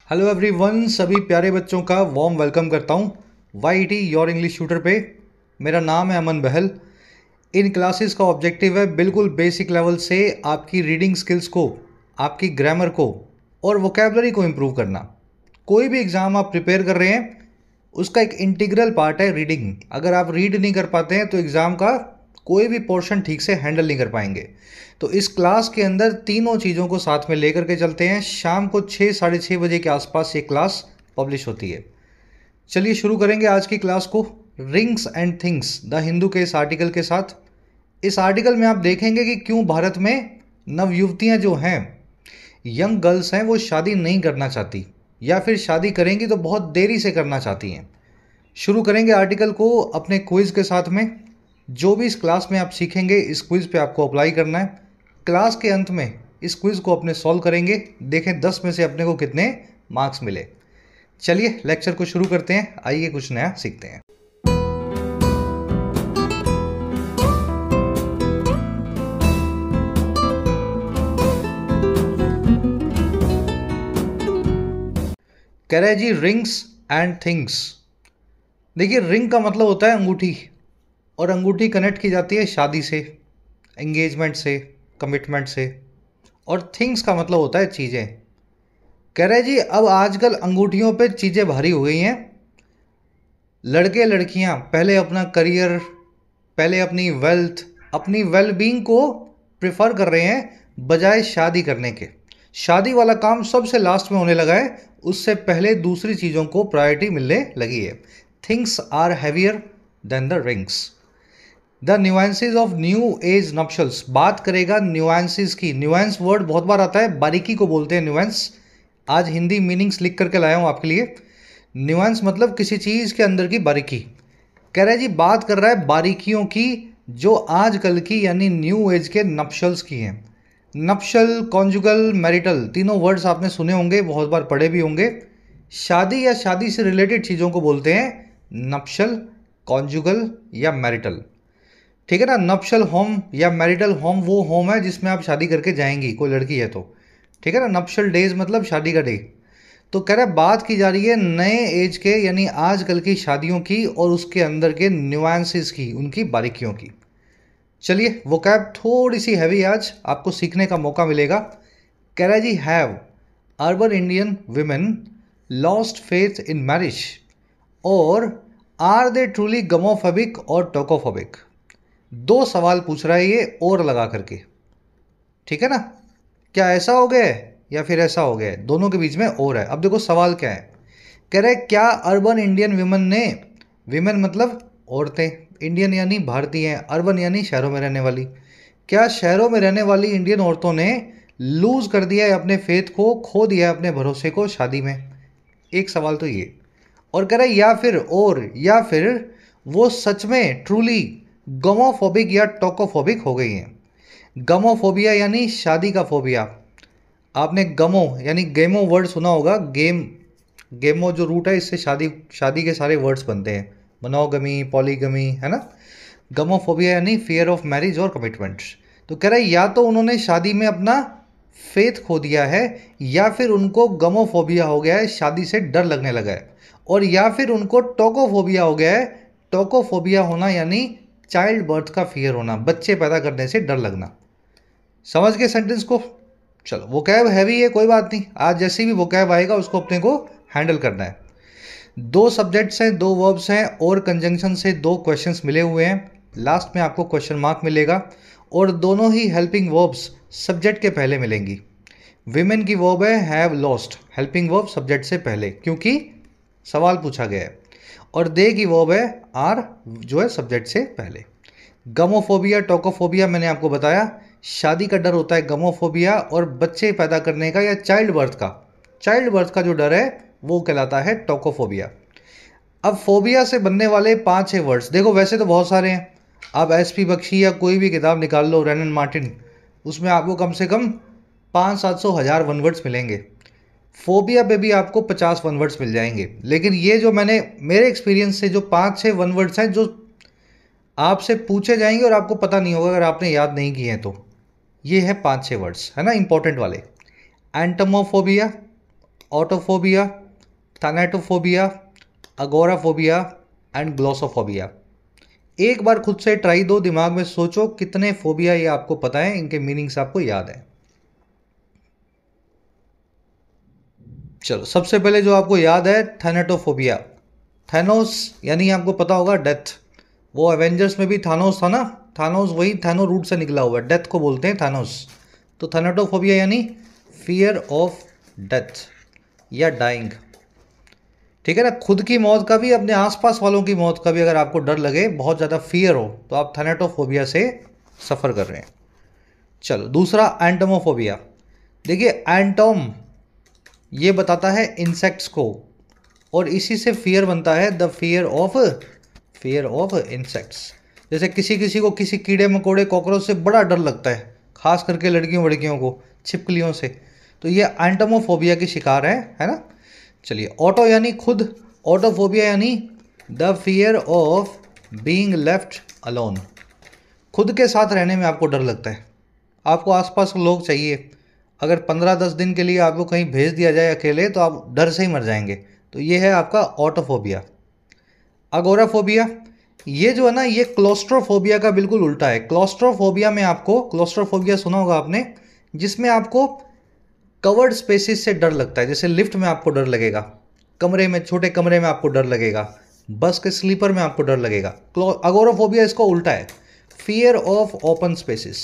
Hello everyone, सभी प्यारे बच्चों का वार्म वेलकम करता हूँ वाईटी योर इंग्लिश ट्यूटर पे। मेरा नाम है अमन बहल। इन क्लासेस का ऑब्जेक्टिव है बिल्कुल बेसिक लेवल से आपकी रीडिंग स्किल्स को, आपकी ग्रामर को और वोकेबलरी को इम्प्रूव करना। कोई भी एग्ज़ाम आप प्रिपेयर कर रहे हैं उसका एक इंटीग्रल पार्ट है रीडिंग। अगर आप रीड नहीं कर पाते हैं तो एग्ज़ाम का कोई भी पोर्शन ठीक से हैंडल नहीं कर पाएंगे। तो इस क्लास के अंदर तीनों चीज़ों को साथ में लेकर के चलते हैं। शाम को 6 साढ़े 6 बजे के आसपास ये क्लास पब्लिश होती है। चलिए शुरू करेंगे आज की क्लास को rings and things the Hindu के इस आर्टिकल के साथ। इस आर्टिकल में आप देखेंगे कि क्यों भारत में नवयुवतियां जो हैं, यंग गर्ल्स हैं, वो शादी नहीं करना चाहती या फिर शादी करेंगी तो बहुत देरी से करना चाहती हैं। शुरू करेंगे आर्टिकल को अपने क्विज़ के साथ में। जो भी इस क्लास में आप सीखेंगे इस क्विज़ पे आपको अप्लाई करना है। क्लास के अंत में इस क्विज़ को अपने सॉल्व करेंगे, देखें 10 में से अपने को कितने मार्क्स मिले। चलिए लेक्चर को शुरू करते हैं, आइए कुछ नया सीखते हैं। कह रहे हैं जी रिंग्स एंड थिंग्स। देखिए रिंग का मतलब होता है अंगूठी, और अंगूठी कनेक्ट की जाती है शादी से, एंगेजमेंट से, कमिटमेंट से। और थिंग्स का मतलब होता है चीज़ें। कह रहे हैं जी अब आजकल अंगूठियों पे चीज़ें भारी हो गई हैं। लड़के लड़कियां पहले अपना करियर, पहले अपनी वेल्थ, अपनी वेलबींग को प्रेफर कर रहे हैं बजाय शादी करने के। शादी वाला काम सबसे लास्ट में होने लगा है, उससे पहले दूसरी चीज़ों को प्रायोरिटी मिलने लगी है। Things are heavier than the rings. The nuances of new age nuptials. बात करेगा न्यूएंसेस की। न्यूएंस वर्ड बहुत बार आता है, बारीकी को बोलते हैं न्यूएंस। आज हिंदी मीनिंग्स लिख करके लाया हूँ आपके लिए। न्यूएंस मतलब किसी चीज़ के अंदर की बारीकी। कह रहा है जी बात कर रहा है बारीकियों की जो आजकल की यानी न्यू एज के नप्शल्स की हैं। नप्शल, कॉन्जुगल, मैरिटल, तीनों वर्ड्स आपने सुने होंगे, बहुत बार पढ़े भी होंगे। शादी या शादी से रिलेटेड चीज़ों को बोलते हैं नप्शल, कॉन्जुगल या मैरिटल। ठीक है ना। नप्शल होम या मैरिटल होम वो होम है जिसमें आप शादी करके जाएंगी, कोई लड़की है तो। ठीक है ना। नप्शल डेज मतलब शादी का डे। तो कह रहा है बात की जा रही है नए एज के यानी आजकल की शादियों की और उसके अंदर के न्यूएंसेस की, उनकी बारीकियों की। चलिए वोकैब थोड़ी सी हैवी आज आपको सीखने का मौका मिलेगा। कह रहा है जी have urban Indian women lost faith in marriage और आर दे ट्रूली गमोफोबिक और टोकोफोबिक। दो सवाल पूछ रहा है ये और लगा करके। ठीक है ना। क्या ऐसा हो गया है या फिर ऐसा हो गया है, दोनों के बीच में और है। अब देखो सवाल क्या है। कह रहे क्या अर्बन इंडियन विमेन ने, विमेन मतलब औरतें, इंडियन यानी भारतीय हैं, अर्बन यानी शहरों में रहने वाली, क्या शहरों में रहने वाली इंडियन औरतों ने लूज कर दिया है अपने फेथ को, खो दिया है अपने भरोसे को शादी में। एक सवाल तो ये। और कह रहे या फिर, और या फिर वो सच में ट्रूली गमोफोबिक या टोकोफोबिक हो गई हैं। गमोफोबिया यानी शादी का फोबिया। आपने गमो यानी गेमो वर्ड सुना होगा। गेम, गेमो जो रूट है इससे शादी, शादी के सारे वर्ड्स बनते हैं, मोनोगमी, पॉलीगमी, है ना। गमोफोबिया यानी फियर ऑफ मैरिज और कमिटमेंट्स। तो कह रहा है या तो उन्होंने शादी में अपना फेथ खो दिया है या फिर उनको गमोफोबिया हो गया है, शादी से डर लगने लगा है, और या फिर उनको टोकोफोबिया हो गया है। टोकोफोबिया होना यानी चाइल्ड बर्थ का फियर होना, बच्चे पैदा करने से डर लगना। समझ गए सेंटेंस को। चलो वोकैब हैवी है, कोई बात नहीं, आज जैसे भी वोकैब आएगा उसको अपने को हैंडल करना है। दो सब्जेक्ट्स हैं, दो वर्ब्स हैं और कंजंक्शन से दो क्वेश्चंस मिले हुए हैं। लास्ट में आपको क्वेश्चन मार्क मिलेगा और दोनों ही हेल्पिंग वर्ब्स सब्जेक्ट के पहले मिलेंगी। विमेन की वर्ब है have lost, helping verb subject से पहले क्योंकि सवाल पूछा गया है। और दे की वर्ब है आर, जो है सब्जेक्ट से पहले। गमोफोबिया, टोकोफोबिया मैंने आपको बताया, शादी का डर होता है गमोफोबिया, और बच्चे पैदा करने का या चाइल्ड बर्थ का जो डर है वो कहलाता है टोकोफोबिया। अब फोबिया से बनने वाले 5-6 वर्ड्स देखो, वैसे तो बहुत सारे हैं। आप एसपी बख्शी या कोई भी किताब निकाल लो, रेनन मार्टिन, उसमें आपको कम से कम 500-700 वन वर्ड्स मिलेंगे। फोबिया पे भी आपको 50 वन वर्ड्स मिल जाएंगे। लेकिन ये जो मैंने मेरे एक्सपीरियंस से जो 5-6 वन वर्ड्स हैं जो आपसे पूछे जाएंगे और आपको पता नहीं होगा अगर आपने याद नहीं किए हैं तो, ये है 5-6 वर्ड्स, है ना, इंपॉर्टेंट वाले। एंटमोफोबिया, ऑटोफोबिया, थैनेटोफोबिया, अगोराफोबिया एंड ग्लोसोफोबिया। एक बार खुद से ट्राई दो, दिमाग में सोचो कितने फोबिया ये आपको पता है, इनके मीनिंग्स आपको याद है। चलो, सबसे पहले जो आपको याद है थैनेटोफोबिया। थैनोस यानी आपको पता होगा डेथ। वो एवेंजर्स में भी थानोस था ना, थानोस वही थैनो रूट से निकला हुआ है, डेथ को बोलते हैं थैनोस। तो थैनेटोफोबिया यानी फियर ऑफ डेथ या डाइंग। ठीक है ना, खुद की मौत का भी, अपने आसपास वालों की मौत का भी अगर आपको डर लगे, बहुत ज़्यादा फियर हो, तो आप थैनेटोफोबिया से सफ़र कर रहे हैं। चलो, दूसरा एंटोमोफोबिया। देखिए, एंटोम ये बताता है इंसेक्ट्स को, और इसी से फियर बनता है द फियर ऑफ इंसेक्ट्स। जैसे किसी किसी को किसी कीड़े मकोड़े कॉकरोच से बड़ा डर लगता है, खास करके लड़कियों वड़कियों को, छिपकलियों से, तो ये एंटोमोफोबिया की शिकार है ना। चलिए, ऑटो यानी खुद, ऑटोफोबिया यानी the fear of being left alone. खुद के साथ रहने में आपको डर लगता है, आपको आसपास लोग चाहिए। अगर 15-10 दिन के लिए आपको कहीं भेज दिया जाए अकेले, तो आप डर से ही मर जाएंगे। तो ये है आपका ऑटोफोबिया। अगोराफोबिया, ये जो है ना, ये क्लोस्ट्रोफोबिया का बिल्कुल उल्टा है। क्लोस्ट्रोफोबिया में आपको, क्लोस्ट्रोफोबिया सुना होगा आपने, जिसमें आपको कवर्ड स्पेसिस से डर लगता है। जैसे लिफ्ट में आपको डर लगेगा, कमरे में, छोटे कमरे में आपको डर लगेगा, बस के स्लीपर में आपको डर लगेगा। अगोराफोबिया इसको उल्टा है, fear of open spaces.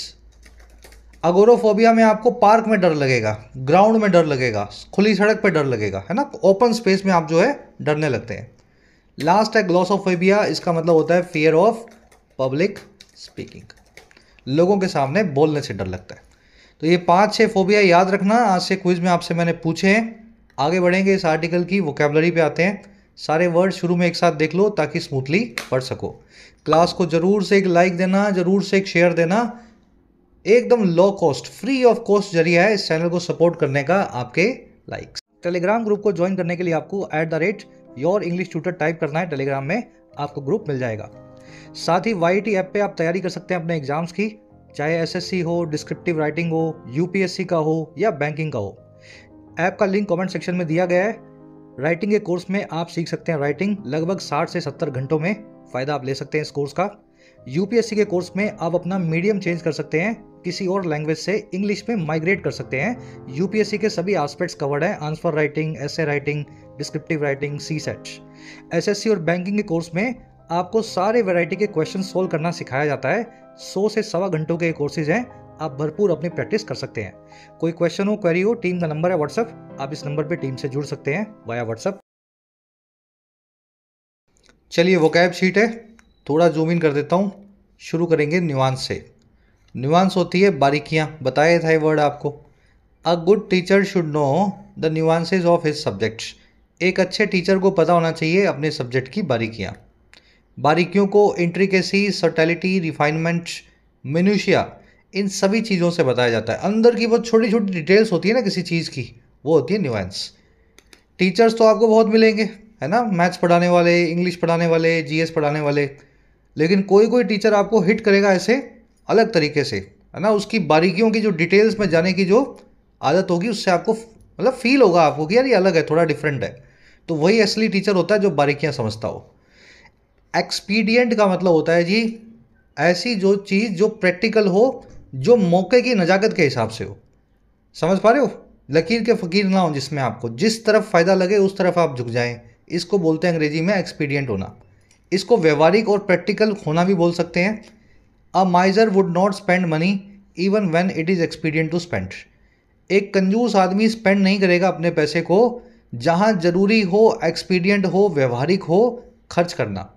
Agoraphobia में आपको पार्क में डर लगेगा, ग्राउंड में डर लगेगा, खुली सड़क पे डर लगेगा, है ना, ओपन स्पेस में आप जो है डरने लगते हैं। लास्ट है ग्लोसोफोबिया, इसका मतलब होता है फियर ऑफ पब्लिक स्पीकिंग, लोगों के सामने बोलने से डर लगता है। तो ये 5-6 फोबिया याद रखना, आज से क्विज में आपसे मैंने पूछे हैं। आगे बढ़ेंगे, इस आर्टिकल की वोकैबुलरी पे आते हैं। सारे वर्ड शुरू में एक साथ देख लो ताकि स्मूथली पढ़ सको। क्लास को जरूर से एक लाइक देना, जरूर से एक शेयर देना। एकदम low cost, free of cost जरिया है इस चैनल को सपोर्ट करने का, आपके लाइक्स। टेलीग्राम ग्रुप को ज्वाइन करने के लिए आपको @YourEnglishTutor टाइप करना है, टेलीग्राम में आपको ग्रुप मिल जाएगा। साथ ही YT ऐप पे आप तैयारी कर सकते हैं अपने एग्जाम्स की, चाहे SSC हो, डिस्क्रिप्टिव राइटिंग हो, UPSC का हो या बैंकिंग का हो। ऐप का लिंक कमेंट सेक्शन में दिया गया है। राइटिंग के कोर्स में आप सीख सकते हैं राइटिंग, लगभग 60 से 70 घंटों में फ़ायदा आप ले सकते हैं इस कोर्स का। UPSC के कोर्स में आप अपना मीडियम चेंज कर सकते हैं, किसी और लैंग्वेज से इंग्लिश में माइग्रेट कर सकते हैं। UPSC के सभी एस्पेक्ट्स कवर्ड हैं, आंसर राइटिंग, ऐसे writing, descriptive writing, CSAT। SSC और बैंकिंग के कोर्स में आपको सारे वैरायटी के क्वेश्चन सोल्व करना सिखाया जाता है। 100 से 1.25 घंटों के कोर्सेज हैं, आप भरपूर अपनी प्रैक्टिस कर सकते हैं। कोई क्वेश्चन हो, क्वेरी हो, टीम का नंबर है व्हाट्सएप, आप इस नंबर पे टीम से जुड़ सकते हैं वाया व्हाट्सएप। चलिए, वोकैब शीट है, थोड़ा जूम इन कर देता हूँ। शुरू करेंगे न्यूआंस से। न्यूआंस होती है बारीकियाँ, बताया था ये वर्ड आपको। A good teacher should know the nuances of his subjects. एक अच्छे टीचर को पता होना चाहिए अपने सब्जेक्ट की बारीकियाँ। बारीकियों को इंट्रिकेसी, सर्टेलिटी, रिफाइनमेंट, मिन्यूशिया, इन सभी चीज़ों से बताया जाता है। अंदर की बहुत छोटी छोटी डिटेल्स होती है ना किसी चीज़ की, वो होती है न्यूआंस। टीचर्स तो आपको बहुत मिलेंगे, है ना, मैथ्स पढ़ाने वाले, इंग्लिश पढ़ाने वाले, GS पढ़ाने वाले, लेकिन कोई कोई टीचर आपको हिट करेगा ऐसे अलग तरीके से, है ना, उसकी बारीकियों की जो डिटेल्स में जाने की जो आदत होगी, उससे आपको मतलब फील होगा आपको कि यार ये अलग है, थोड़ा डिफरेंट है। तो वही असली टीचर होता है जो बारीकियाँ समझता हो। एक्सपीडियंट का मतलब होता है जी, ऐसी जो चीज़ जो प्रैक्टिकल हो, जो मौके की नज़ाकत के हिसाब से हो। समझ पा रहे हो, लकीर के फ़कीर ना हो, जिसमें आपको जिस तरफ फ़ायदा लगे उस तरफ आप झुक जाएं, इसको बोलते हैं अंग्रेजी में एक्सपीडियंट होना। इसको व्यवहारिक और प्रैक्टिकल होना भी बोल सकते हैं। A miser would not spend money even when it is expedient to spend. एक कंजूस आदमी स्पेंड नहीं करेगा अपने पैसे को, जहाँ ज़रूरी हो, एक्सपीडियंट हो, व्यवहारिक हो खर्च करना,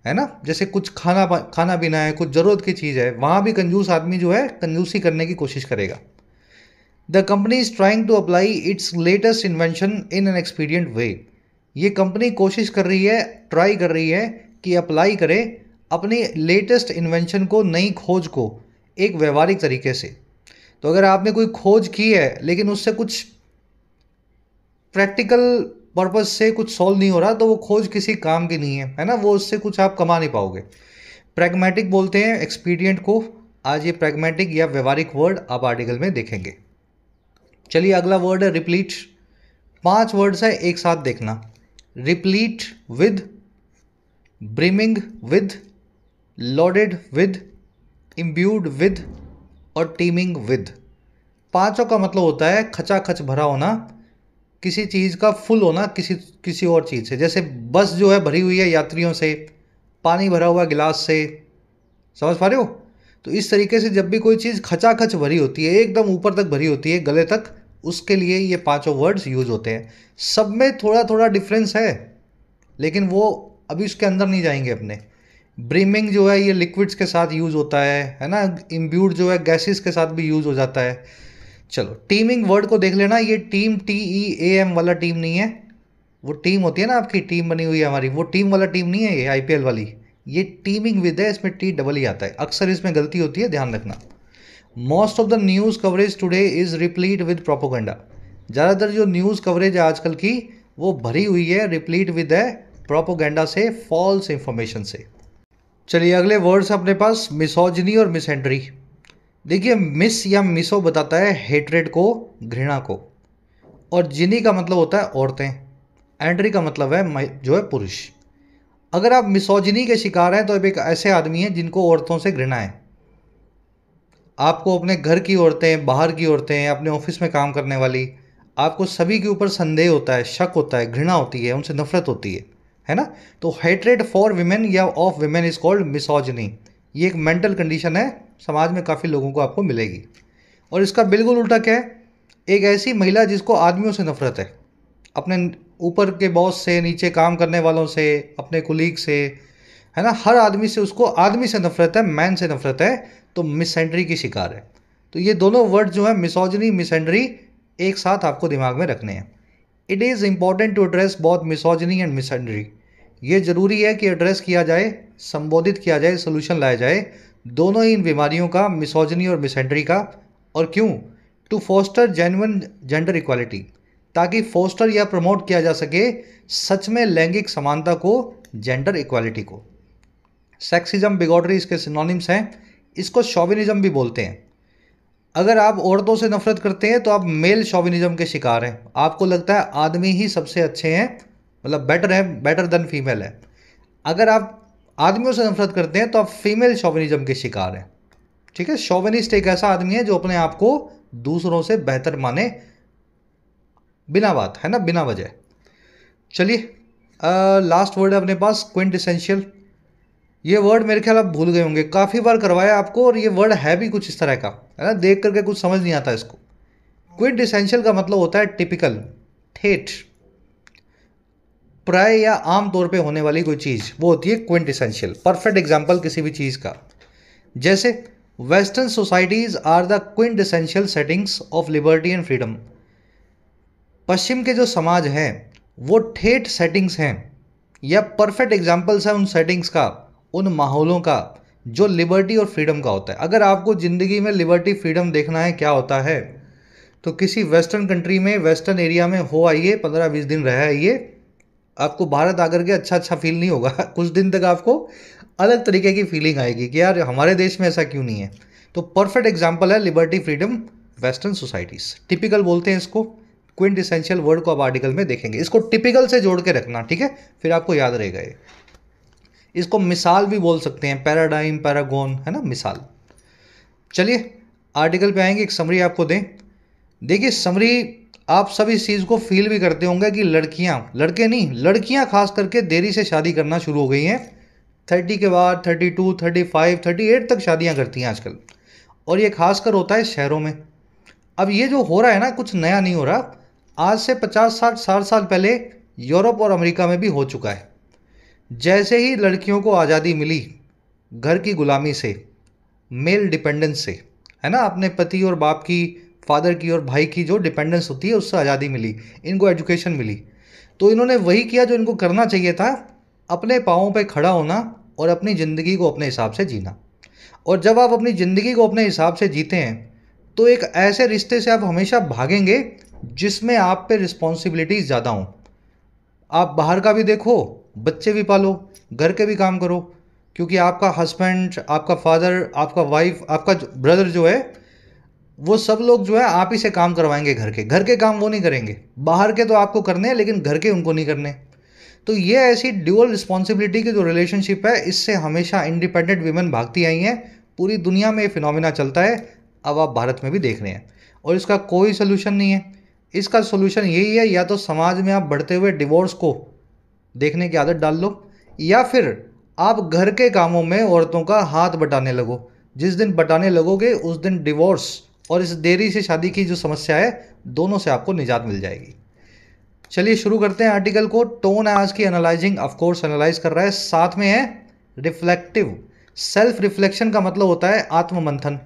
है ना। जैसे कुछ खाना पीना है, कुछ ज़रूरत की चीज़ है, वहाँ भी कंजूस आदमी जो है कंजूसी करने की कोशिश करेगा। The company is trying to apply its latest invention in an expedient way. ये कंपनी कोशिश कर रही है, ट्राई कर रही है कि अप्लाई करे अपनी लेटेस्ट इन्वेंशन को, नई खोज को, एक व्यवहारिक तरीके से। तो अगर आपने कोई खोज की है लेकिन उससे कुछ प्रैक्टिकल पर्पज से कुछ सॉल्व नहीं हो रहा, तो वो खोज किसी काम की नहीं है ना, वो उससे कुछ आप कमा नहीं पाओगे। प्रैग्मेटिक बोलते हैं एक्सपीडियंट को। आज ये प्रैग्मेटिक या व्यवहारिक वर्ड आप आर्टिकल में देखेंगे। चलिए, अगला वर्ड है रिप्लीट। 5 वर्ड्स है, एक साथ देखना। Replete with, brimming with, loaded with, imbued with और टीमिंग विद। पांचों का मतलब होता है खचाखच भरा होना, किसी चीज़ का फुल होना किसी किसी और चीज़ से। जैसे बस जो है भरी हुई है यात्रियों से, पानी भरा हुआ गिलास से, समझ पा रहे हो? तो इस तरीके से जब भी कोई चीज़ खचाखच भरी होती है, एकदम ऊपर तक भरी होती है, गले तक, उसके लिए ये पांचों वर्ड्स यूज होते हैं। सब में थोड़ा थोड़ा डिफरेंस है, लेकिन वो अभी उसके अंदर नहीं जाएंगे अपने। ब्रीमिंग जो है ये लिक्विड्स के साथ यूज़ होता है ना। इम्ब्यूड जो है गैसेस के साथ भी यूज़ हो जाता है। चलो टीमिंग वर्ड को देख लेना। ये टीम TEAM वाला टीम नहीं है। वो टीम होती है ना आपकी, टीम बनी हुई है हमारी, वो टीम वाला टीम नहीं है ये IPL वाली। ये टीमिंग विद है, इसमें T डबल ही आता है। अक्सर इसमें गलती होती है, ध्यान रखना। Most of the news coverage today is replete with propaganda. ज़्यादातर जो न्यूज़ कवरेज है आजकल की, वो भरी हुई है, रिप्लीट विद है प्रोपोगंडा से, फॉल्स इंफॉर्मेशन से। चलिए अगले वर्ड्स अपने पास मिसोजिनी और मिसेंड्री। देखिए मिस या मिसो बताता है हेट्रेड को, घृणा को, और जिनी का मतलब होता है औरतें, एंड्री का मतलब है जो है पुरुष। अगर आप मिसोजिनी के शिकार हैं तो अब एक ऐसे आदमी हैं जिनको औरतों से घृणा है। आपको अपने घर की औरतें, बाहर की औरतें, अपने ऑफिस में काम करने वाली, आपको सभी के ऊपर संदेह होता है, शक होता है, घृणा होती है, उनसे नफरत होती है ना। तो हेट्रेड फॉर विमेन या of women is called misogyny. ये एक मेंटल कंडीशन है, समाज में काफ़ी लोगों को आपको मिलेगी। और इसका बिल्कुल उल्टा क्या है? एक ऐसी महिला जिसको आदमियों से नफरत है, अपने ऊपर के बॉस से, नीचे काम करने वालों से, अपने कुलीग से, है ना, हर आदमी से उसको आदमी से नफरत है, मैन से नफरत है, तो मिसेंड्री की शिकार है। तो ये दोनों वर्ड जो है मिसोजिनी, मिसेंड्री, एक साथ आपको दिमाग में रखने हैं। It is important to address both misogyny and misandry. ये ज़रूरी है कि एड्रेस किया जाए, संबोधित किया जाए, सोल्यूशन लाया जाए दोनों ही इन बीमारियों का, मिसोजिनी और मिसेंड्री का। और क्यों? To foster genuine gender equality, ताकि फोस्टर या प्रमोट किया जा सके सच में लैंगिक समानता को, जेंडर इक्वालिटी को। सेक्सिज्म, बिगॉटरी इसके सिनोनिम्स हैं। इसको शोविनिज्म भी बोलते हैं। अगर आप औरतों से नफरत करते हैं तो आप मेल शोविनिज्म के शिकार हैं। आपको लगता है आदमी ही सबसे अच्छे हैं, मतलब बेटर है, बेटर देन फीमेल है। अगर आप आदमियों से नफरत करते हैं तो आप फीमेल शोविनिज्म के शिकार हैं। ठीक है। शोविनिस्ट एक ऐसा आदमी है जो अपने आप को दूसरों से बेहतर माने, बिना बात, है ना, बिना वजह। चलिए लास्ट वर्ड है अपने पास, क्विंटेसेंशियल। ये वर्ड मेरे ख्याल आप भूल गए होंगे, काफ़ी बार करवाया आपको, और ये वर्ड है भी कुछ इस तरह का, है ना, देख करके कुछ समझ नहीं आता इसको। क्विंटेसेंशियल का मतलब होता है टिपिकल, ठेठ, प्राय या आम तौर पे होने वाली कोई चीज़, वो होती है क्विंटेसेंशियल। परफेक्ट एग्जाम्पल किसी भी चीज़ का, जैसे western societies are the quintessential settings of liberty and freedom. पश्चिम के जो समाज हैं वो ठेठ सेटिंग्स हैं या परफेक्ट एग्जाम्पल्स हैं उन सेटिंग्स का, उन माहौलों का जो लिबर्टी और फ्रीडम का होता है। अगर आपको ज़िंदगी में लिबर्टी फ्रीडम देखना है क्या होता है, तो किसी वेस्टर्न कंट्री में, वेस्टर्न एरिया में हो आइए, 15-20 दिन रह आइए। आपको भारत आकर के अच्छा फील नहीं होगा कुछ दिन तक आपको अलग तरीके की फीलिंग आएगी कि यार हमारे देश में ऐसा क्यों नहीं है। तो परफेक्ट एग्जाम्पल है liberty, freedom, western societies. Typical बोलते हैं इसको। क्विंटेसेंशियल वर्ड को आप आर्टिकल में देखेंगे, इसको टिपिकल से जोड़ के रखना, ठीक है, फिर आपको याद रहेगा ये। इसको मिसाल भी बोल सकते हैं, पैराडाइम, पैरागोन, है ना, मिसाल। चलिए आर्टिकल पे आएंगे, एक समरी आपको दें। देखिए समरी, आप सब इस चीज़ को फील भी करते होंगे कि लड़कियां, लड़के नहीं, लड़कियां खास करके देरी से शादी करना शुरू हो गई हैं। 30 के बाद 32, 35, 38 तक शादियां करती हैं आजकल, और ये खासकर होता है शहरों में। अब ये जो हो रहा है ना, कुछ नया नहीं हो रहा। आज से 50-60 साल पहले यूरोप और अमेरिका में भी हो चुका है। जैसे ही लड़कियों को आज़ादी मिली घर की गुलामी से, मेल डिपेंडेंस से, है ना, अपने पति और बाप की, फादर की और भाई की जो डिपेंडेंस होती है, उससे आज़ादी मिली, इनको एजुकेशन मिली, तो इन्होंने वही किया जो इनको करना चाहिए था, अपने पाँवों पे खड़ा होना और अपनी ज़िंदगी को अपने हिसाब से जीना। और जब आप अपनी ज़िंदगी को अपने हिसाब से जीते हैं तो एक ऐसे रिश्ते से आप हमेशा भागेंगे जिसमें आप पे रिस्पॉन्सिबिलिटीज़ ज़्यादा हों। आप बाहर का भी देखो, बच्चे भी पालो, घर के भी काम करो, क्योंकि आपका हस्बैंड, आपका फादर, आपका वाइफ, आपका ब्रदर जो है, वो सब लोग जो है आप ही से काम करवाएंगे, घर के काम वो नहीं करेंगे, बाहर के तो आपको करने हैं लेकिन घर के उनको नहीं करने। तो ये ऐसी ड्यूअल रिस्पॉन्सिबिलिटी की जो रिलेशनशिप है, इससे हमेशा इंडिपेंडेंट वीमेन भागती आई हैं। पूरी दुनिया में ये फिनोमिना चलता है, अब आप भारत में भी देख रहे हैं, और इसका कोई सोल्यूशन नहीं है। इसका सोल्यूशन यही है, या तो समाज में आप बढ़ते हुए डिवोर्स को देखने की आदत डाल लो, या फिर आप घर के कामों में औरतों का हाथ बटाने लगो। जिस दिन बटाने लगोगे उस दिन डिवोर्स और इस देरी से शादी की जो समस्या है, दोनों से आपको निजात मिल जाएगी। चलिए शुरू करते हैं आर्टिकल को। टोन है आज की एनालाइजिंग, ऑफ कोर्स एनालाइज कर रहा है, साथ में है रिफ्लेक्टिव। सेल्फ रिफ्लेक्शन का मतलब होता है आत्ममंथन।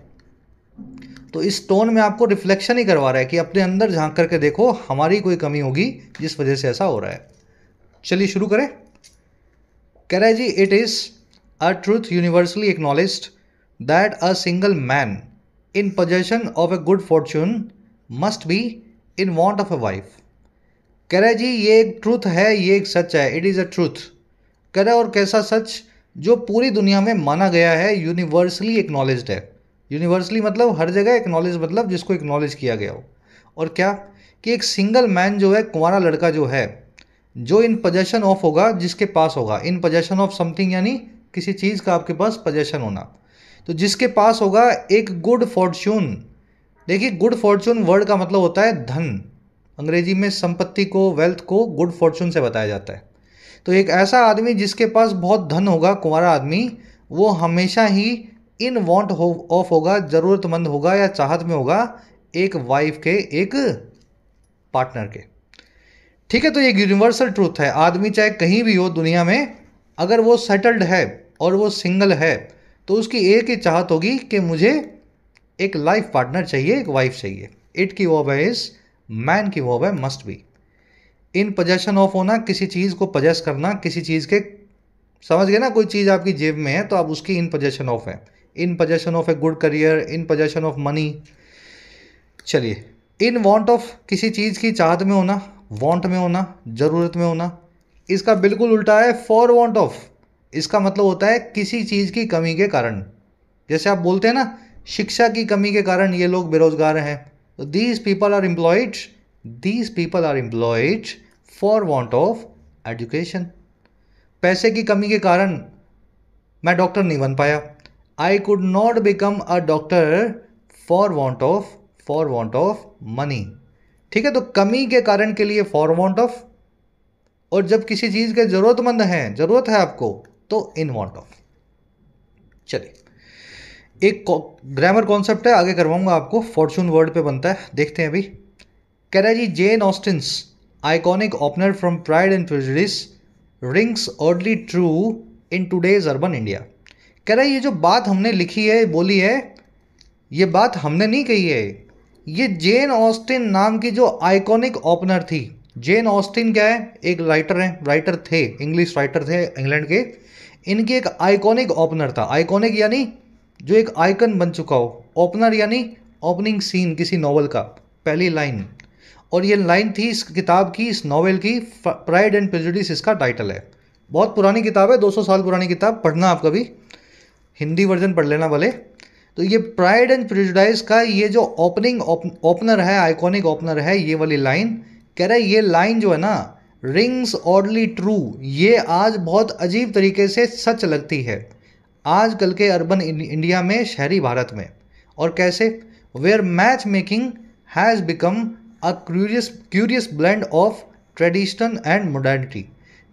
तो इस टोन में आपको रिफ्लेक्शन ही करवा रहा है कि अपने अंदर झांक करके देखो, हमारी कोई कमी होगी जिस वजह से ऐसा हो रहा है। चलिए शुरू करें। कह रहा है जी, it is a truth universally acknowledged that a single man in possession of a good fortune must be in want of a wife. कह रहा है जी, ये एक ट्रूथ है, ये एक सच है, इट इज़ अ ट्रूथ। कह रहा है और कैसा सच, जो पूरी दुनिया में माना गया है, यूनिवर्सली एक्नॉलेज्ड है। यूनिवर्सली मतलब हर जगह, एक्नॉलेज मतलब जिसको एक्नॉलेज किया गया हो। और क्या कि एक सिंगल मैन जो है, कुंवारा लड़का जो है, जो इन पोजेशन ऑफ होगा, जिसके पास होगा, इन पोजेशन ऑफ समथिंग यानी किसी चीज़ का आपके पास पोजेशन होना, तो जिसके पास होगा एक गुड फॉर्च्यून। देखिए, गुड फॉर्च्यून वर्ड का मतलब होता है धन। अंग्रेजी में संपत्ति को, वेल्थ को गुड फॉर्च्यून से बताया जाता है। तो एक ऐसा आदमी जिसके पास बहुत धन होगा, कुंवारा आदमी, वो हमेशा ही इन वांट ऑफ होगा, ज़रूरतमंद होगा या चाहत में होगा एक वाइफ के, एक पार्टनर के। ठीक है, तो ये यूनिवर्सल ट्रूथ है। आदमी चाहे कहीं भी हो दुनिया में, अगर वो सेटल्ड है और वो सिंगल है, तो उसकी एक ही चाहत होगी कि मुझे एक लाइफ पार्टनर चाहिए, एक वाइफ चाहिए। इट की वर्ब है इज, मैन की वर्ब है must be. In possession of होना, किसी चीज़ को पजेस करना, किसी चीज़ के, समझ गए ना, कोई चीज़ आपकी जेब में है तो आप उसकी इन पोजेशन ऑफ है। इन possession of a good career, in possession of money. चलिए, इन वांट ऑफ किसी चीज़ की चाहत में होना, वांट में होना, ज़रूरत में होना। इसका बिल्कुल उल्टा है फॉर वांट ऑफ। इसका मतलब होता है किसी चीज़ की कमी के कारण। जैसे आप बोलते हैं ना, शिक्षा की कमी के कारण ये लोग बेरोजगार हैं, तो these people are employed, these people are employed for want of education. पैसे की कमी के कारण मैं डॉक्टर नहीं बन पाया, I could not become a doctor for want of money. ठीक है, तो कमी के कारण के लिए फॉर वांट ऑफ, और जब किसी चीज़ के ज़रूरतमंद हैं, ज़रूरत है आपको, तो इन वांट ऑफ। चलिए, एक ग्रामर कॉन्सेप्ट है, आगे करवाऊंगा आपको, फॉर्चून वर्ड पे बनता है, देखते हैं अभी। कह रहा है जी, Jane Austen's iconic opener from Pride and Prejudice rings oddly true in today's urban India. कह रहा है ये जो बात हमने लिखी है, बोली है, ये बात हमने नहीं कही है, ये जेन ऑस्टिन नाम की जो आइकॉनिक ओपनर थी। जेन ऑस्टिन क्या है, एक राइटर हैं, राइटर थे, इंग्लिश राइटर थे इंग्लैंड के। इनकी एक आइकॉनिक ओपनर था। आइकॉनिक यानी जो एक आइकन बन चुका हो, ओपनर यानी ओपनिंग सीन किसी नॉवल का, पहली लाइन। और ये लाइन थी इस किताब की, इस नॉवेल की, प्राइड एंड प्रेजुडिस इसका टाइटल है। बहुत पुरानी किताब है, 200 साल पुरानी किताब, पढ़ना आप कभी, हिंदी वर्जन पढ़ लेना भले। तो ये प्राइड एंड प्रेजुडिस का ये जो ओपनर है, आइकॉनिक ओपनर है, ये वाली लाइन, कह रहा है ये लाइन जो है ना, रिंग्स ऑडली ट्रू, ये आज बहुत अजीब तरीके से सच लगती है आजकल के अर्बन इंडिया में, शहरी भारत में। और कैसे, where match making has become a curious blend of tradition and modernity.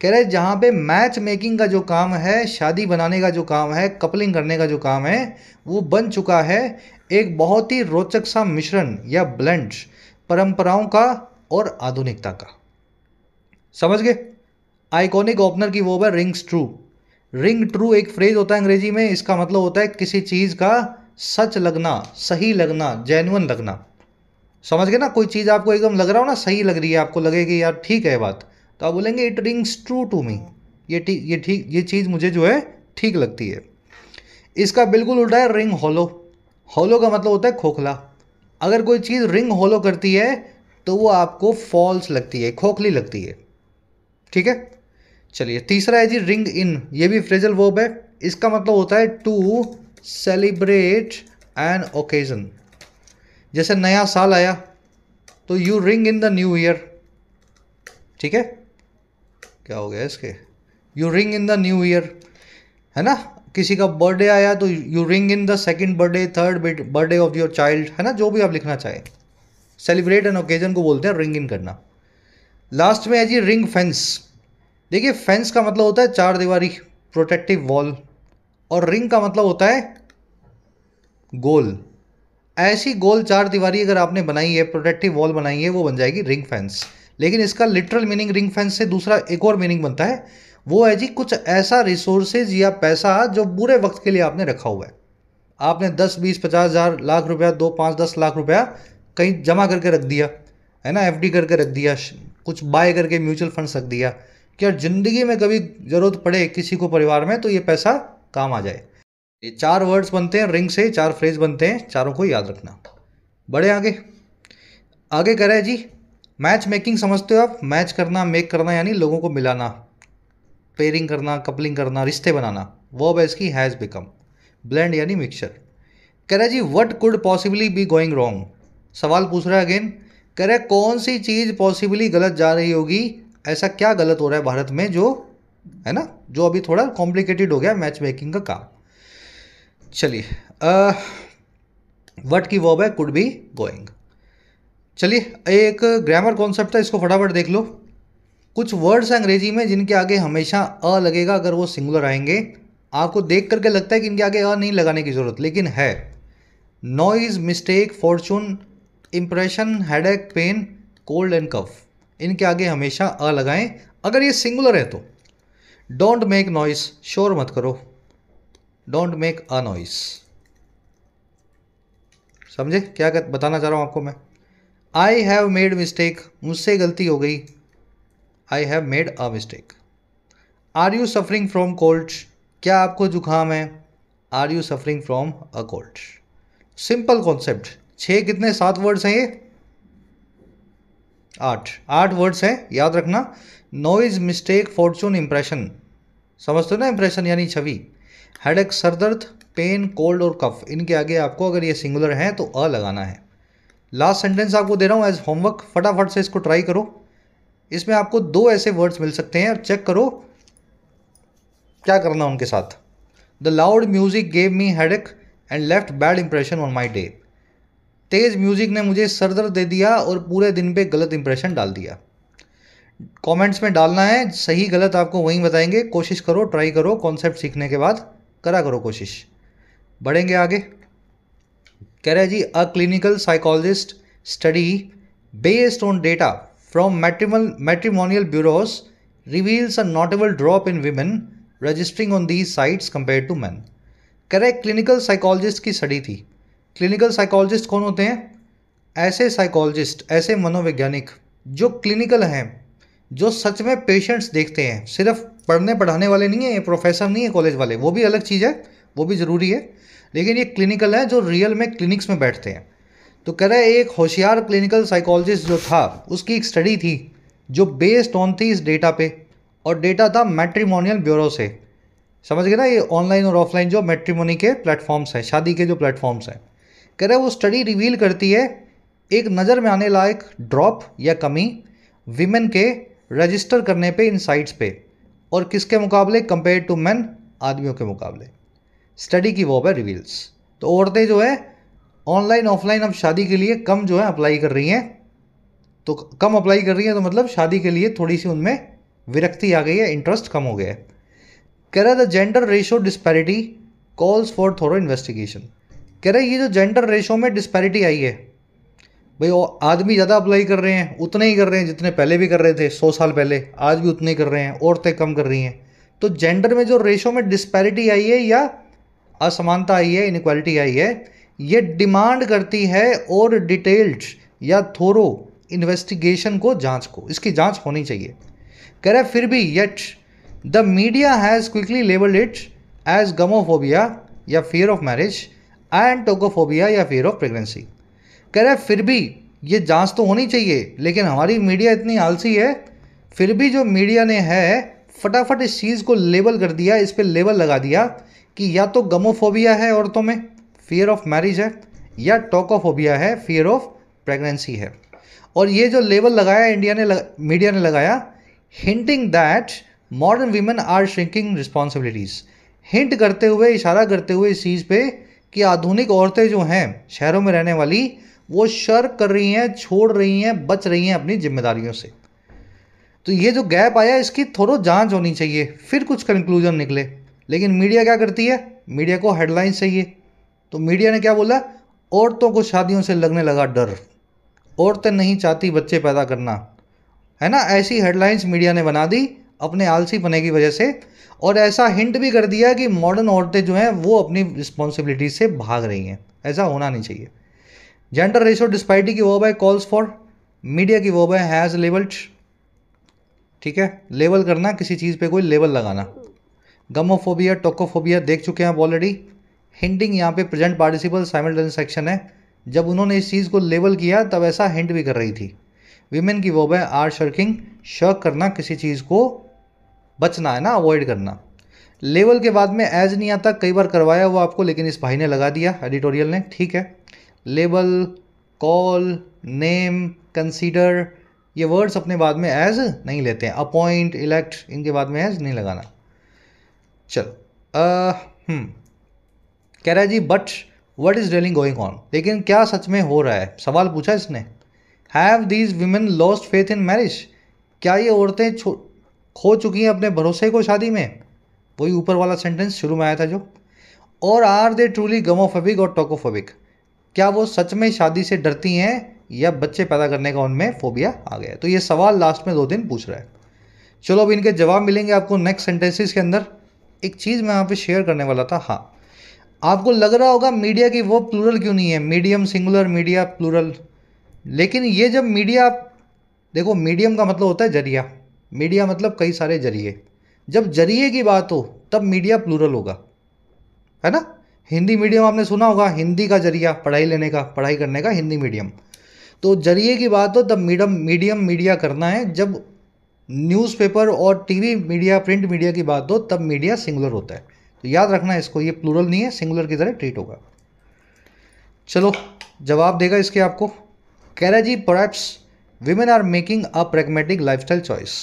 कह रहे जहाँ पे मैच मेकिंग का जो काम है, शादी बनाने का जो काम है, कपलिंग करने का जो काम है, वो बन चुका है एक बहुत ही रोचक सा मिश्रण या ब्लेंड परंपराओं का और आधुनिकता का। समझ गए? आइकॉनिक ओपनर की वो है रिंग्स ट्रू। रिंग ट्रू एक फ्रेज होता है अंग्रेजी में, इसका मतलब होता है किसी चीज़ का सच लगना, सही लगना, जेन्युइन लगना। समझ गए ना? कोई चीज़ आपको एकदम लग रहा हो ना, सही लग रही है, आपको लगेगी यार ठीक है बात, तो आप बोलेंगे it rings true to me, ये चीज़ मुझे जो है ठीक लगती है। इसका बिल्कुल उल्टा है रिंग हॉलो। हॉलो का मतलब होता है खोखला। अगर कोई चीज़ रिंग हॉलो करती है तो वो आपको फॉल्स लगती है, खोखली लगती है। ठीक है, चलिए तीसरा है जी रिंग इन। ये भी फ्रेजल वर्ब है। इसका मतलब होता है टू सेलिब्रेट एन ओकेजन। जैसे नया साल आया तो you ring in the new year, ठीक है, क्या हो गया इसके, you ring in the new year, है ना। किसी का बर्थडे आया तो you ring in the second birthday, third birthday of your child, है ना, जो भी आप लिखना चाहें। सेलिब्रेट एन ओकेजन को बोलते हैं रिंग इन करना। लास्ट में है जी रिंग फेंस। देखिए फेंस का मतलब होता है चार दीवारी, प्रोटेक्टिव वॉल, और रिंग का मतलब होता है गोल। ऐसी गोल चार दीवारी अगर आपने बनाई है, प्रोटेक्टिव वॉल बनाई है, वो बन जाएगी रिंग फेंस। लेकिन इसका लिटरल मीनिंग रिंग फेंस से दूसरा एक और मीनिंग बनता है, वो है जी कुछ ऐसा रिसोर्सेज या पैसा जो बुरे वक्त के लिए आपने रखा हुआ है। आपने 10, 20, 50 हज़ार, लाख रुपया, 2, 5, 10 लाख रुपया कहीं जमा करके रख दिया, है ना, एफडी करके रख दिया, कुछ बाय करके म्यूचुअल फंड्स रख दिया, क्या ज़िंदगी में कभी ज़रूरत पड़े किसी को परिवार में तो ये पैसा काम आ जाए। ये चार वर्ड्स बनते हैं रिंग से, चार फ्रेज बनते हैं, चारों को याद रखना। बड़े आगे आगे कह रहा है जी मैच मेकिंग, समझते हो आप, मैच करना, मेक करना यानी लोगों को मिलाना, पेयरिंग करना, कपलिंग करना, रिश्ते बनाना। वर्ब है इसकी हैज़ बिकम। ब्लेंड यानी मिक्सचर। कह रहा है जी what could possibly be going wrong, सवाल पूछ रहा है अगेन, कह रहा है कौन सी चीज़ पॉसिबली गलत जा रही होगी, ऐसा क्या गलत हो रहा है भारत में जो, है ना, जो अभी थोड़ा कॉम्प्लिकेटेड हो गया मैच मेकिंग का काम। चलिए वट की वर्ब है कुड बी गोइंग। चलिए एक ग्रामर कॉन्सेप्ट है, इसको फटाफट देख लो। कुछ वर्ड्स अंग्रेजी में जिनके आगे हमेशा अ लगेगा अगर वो सिंगुलर आएंगे। आपको देख करके लगता है कि इनके आगे अ नहीं लगाने की ज़रूरत, लेकिन है। Noise, mistake, fortune, impression, headache, pain, cold and cough, इनके आगे हमेशा अ लगाएं अगर ये सिंगुलर है तो। डोंट मेक नॉइस, शोर मत करो, डोंट मेक अ नॉइस। समझे क्या बताना चाह रहा हूँ आपको मैं। आई हैव मेड मिस्टेक, मुझसे गलती हो गई, I have made a mistake. Are you suffering from cold, क्या आपको जुकाम है, are you suffering from a cold. Simple concept. 6 कितने 7 वर्ड्स हैं ये, 8 वर्ड्स हैं, याद रखना। नॉइज, मिस्टेक, फॉर्चून, इंप्रेशन, समझते हो ना, इंप्रेशन यानी छवि। हेडेक सरदर्द, पेन, कोल्ड और कफ, इनके आगे आपको अगर ये सिंगुलर है तो अ लगाना है। लास्ट सेंटेंस आपको दे रहा हूँ एज होमवर्क, फटाफट से इसको ट्राई करो। इसमें आपको 2 ऐसे वर्ड्स मिल सकते हैं और चेक करो क्या करना उनके साथ। The loud music gave me headache and left bad impression on my day. Tej music ने मुझे सरदर्द दे दिया और पूरे दिन पे गलत इंप्रेशन डाल दिया। कमेंट्स में डालना है, सही गलत आपको वहीं बताएंगे। कोशिश करो, ट्राई करो, कॉन्सेप्ट सीखने के बाद करा करो कोशिश। बढ़ेंगे आगे। कह रहे हैं जी a clinical psychologist study based on data from matrimonial bureaus reveals a notable drop in women registering on these sites compare to man. कह रहे क्लिनिकल साइकोलॉजिस्ट की स्टडी थी। क्लिनिकल साइकोलॉजिस्ट कौन होते हैं? ऐसे साइकोलॉजिस्ट, ऐसे मनोवैज्ञानिक जो क्लिनिकल हैं, जो सच में पेशेंट्स देखते हैं। सिर्फ पढ़ने पढ़ाने वाले नहीं है, ये प्रोफेसर नहीं है कॉलेज वाले, वो भी अलग चीज़ है, वो भी ज़रूरी है, लेकिन ये क्लिनिकल है जो रियल में क्लिनिक्स में बैठते हैं। तो कह रहे एक होशियार क्लिनिकल साइकोलॉजिस्ट जो था उसकी एक स्टडी थी जो बेस्ड ऑन थी इस डेटा पे, और डेटा था मैट्रिमोनियल ब्यूरो से। समझ गए ना, ये ऑनलाइन और ऑफलाइन जो मैट्रिमोनी के प्लेटफॉर्म्स हैं, शादी के जो प्लेटफॉर्म्स हैं। कह रहे वो स्टडी रिवील करती है एक नज़र में आने लायक ड्रॉप या कमी विमेन के रजिस्टर करने पे इन साइट्स पे, और किसके मुकाबले? कंपेयर टू मैन, आदमियों के मुकाबले। स्टडी की वो है रिवील्स। तो औरतें जो है ऑनलाइन ऑफलाइन अब शादी के लिए कम जो है अप्लाई कर रही हैं। तो कम अप्लाई कर रही हैं तो मतलब शादी के लिए थोड़ी सी उनमें विरक्ति आ गई है, इंटरेस्ट कम हो गया है। कह रहा है the gender ratio disparity calls for thorough investigation. कह रहे ये जो जेंडर रेशो में डिस्पैरिटी आई है, भाई वो आदमी ज़्यादा अप्लाई कर रहे हैं, उतने ही कर रहे हैं जितने पहले भी कर रहे थे 100 साल पहले, आज भी उतने ही कर रहे हैं, औरतें कम कर रही हैं। तो जेंडर में जो रेशो में डिस्पैरिटी आई है या असमानता आई है, इनइक्वालिटी आई है, ये डिमांड करती है और डिटेल्ड या थोरो इन्वेस्टिगेशन को, जांच को, इसकी जांच होनी चाहिए। कह रहा है फिर भी yet the media has quickly labelled it as gamophobia या fear of marriage and tokophobia या फियर ऑफ प्रेगनेंसी। कह रहा है फिर भी ये जांच तो होनी चाहिए, लेकिन हमारी मीडिया इतनी आलसी है, फिर भी जो मीडिया ने है फटाफट इस चीज़ को लेबल कर दिया, इस पर लेबल लगा दिया कि या तो गमोफोबिया है औरतों में, फियर ऑफ मैरिज है, या टोकोफोबिया है, फियर ऑफ प्रेगनेंसी है। और ये जो लेबल लगाया मीडिया ने लगाया, hinting that modern women are shrinking responsibilities, hint करते हुए, इशारा करते हुए इस चीज़ पे कि आधुनिक औरतें जो हैं शहरों में रहने वाली, वो शर्क कर रही हैं, छोड़ रही हैं, बच रही हैं अपनी जिम्मेदारियों से। तो ये जो गैप आया, इसकी थोड़ा जांच होनी चाहिए, फिर कुछ कंक्लूजन निकले। लेकिन मीडिया क्या करती है, मीडिया को हेडलाइन चाहिए। तो मीडिया ने क्या बोला, औरतों को शादियों से लगने लगा डर, औरतें नहीं चाहती बच्चे पैदा करना, है ना। ऐसी हेडलाइंस मीडिया ने बना दी अपने आलसी पने की वजह से, और ऐसा हिंट भी कर दिया कि मॉडर्न औरतें जो हैं वो अपनी रिस्पॉन्सिबिलिटी से भाग रही हैं। ऐसा होना नहीं चाहिए। जेंडर रेशो डिस्पैरिटी की वर्ब है कॉल्स फॉर, मीडिया की वर्ब है हैज़ लेबल्ड। ठीक है, लेबल करना, किसी चीज़ पे कोई लेबल लगाना। गमोफोबिया, टोकोफोबिया देख चुके हैं आप ऑलरेडी। हिंटिंग यहाँ पे प्रेजेंट पार्टिसिपल साइमल्टेनियस सेक्शन है। जब उन्होंने इस चीज़ को लेबल किया तब ऐसा हिंट भी कर रही थी। विमेन की वर्ब है आर शर्किंग, शर्क करना, किसी चीज़ को बचना है ना, अवॉइड करना। लेवल के बाद में एज नहीं आता, कई बार करवाया वो आपको, लेकिन इस भाई ने लगा दिया एडिटोरियल ने, ठीक है। लेबल, कॉल, नेम, कंसीडर, ये वर्ड्स अपने बाद में एज नहीं लेते हैं। अपॉइंट, इलेक्ट, इनके बाद में एज नहीं लगाना। चलो, कह रहा है जी but what is really going on, लेकिन क्या सच में हो रहा है, सवाल पूछा इसने। Have these women lost faith in marriage, क्या ये औरतें खो चुकी हैं अपने भरोसे को शादी में, वही ऊपर वाला सेंटेंस शुरू में आया था जो। और आर दे ट्रूली गमोफोबिक और टोकोफोबिक, क्या वो सच में शादी से डरती हैं या बच्चे पैदा करने का उनमें फोबिया आ गया है। तो ये सवाल लास्ट में 2 दिन पूछ रहा है। चलो अब इनके जवाब मिलेंगे आपको नेक्स्ट सेंटेंसेस के अंदर। एक चीज़ मैं यहाँ पे शेयर करने वाला था। हाँ, आपको लग रहा होगा मीडिया की वो प्लूरल क्यों नहीं है, मीडियम सिंगुलर, मीडिया प्लूरल। लेकिन ये जब मीडिया, देखो मीडियम का मतलब होता है जरिया, मीडिया मतलब कई सारे जरिए। जब जरिए की बात हो तब मीडिया प्लूरल होगा, है ना। हिंदी मीडियम आपने सुना होगा, हिंदी का जरिया पढ़ाई लेने का, पढ़ाई करने का, हिंदी मीडियम। तो जरिए की बात हो तब मीडियम मीडिया करना है। जब न्यूज़पेपर और टीवी मीडिया, प्रिंट मीडिया की बात हो तब मीडिया सिंगुलर होता है। तो याद रखना इसको, ये प्लूरल नहीं है, सिंगुलर की तरह ट्रीट होगा। चलो जवाब देगा इसके आपको। कह रहा जी perhaps women are making a pragmatic lifestyle choice.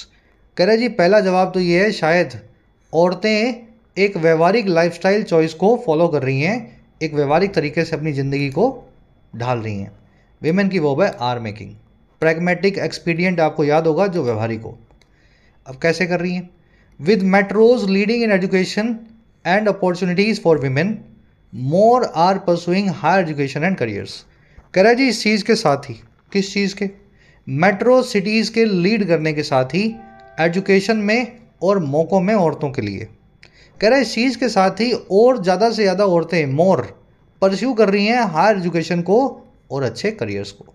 कह रहा जी पहला जवाब तो ये है, शायद औरतें एक व्यवहारिक लाइफस्टाइल चॉइस को फॉलो कर रही हैं, एक व्यवहारिक तरीके से अपनी ज़िंदगी को ढाल रही हैं। विमेन की वर्ब है आर मेकिंग। प्रैग्मेटिक, एक्सपीडियंट आपको याद होगा, जो व्यवहारिक हो। अब कैसे कर रही हैं, with metros leading in education and opportunities for women, more are pursuing higher education and careers. कह रहा है जी इस चीज़ के साथ ही, किस चीज़ के, मेट्रो सिटीज़ के लीड करने के साथ ही एजुकेशन में और मौक़ों में औरतों के लिए, कह रहा है इस चीज़ के साथ ही और ज़्यादा से ज़्यादा औरतें मोर परस्यू कर रही हैं हायर एजुकेशन को और अच्छे करियर्स को।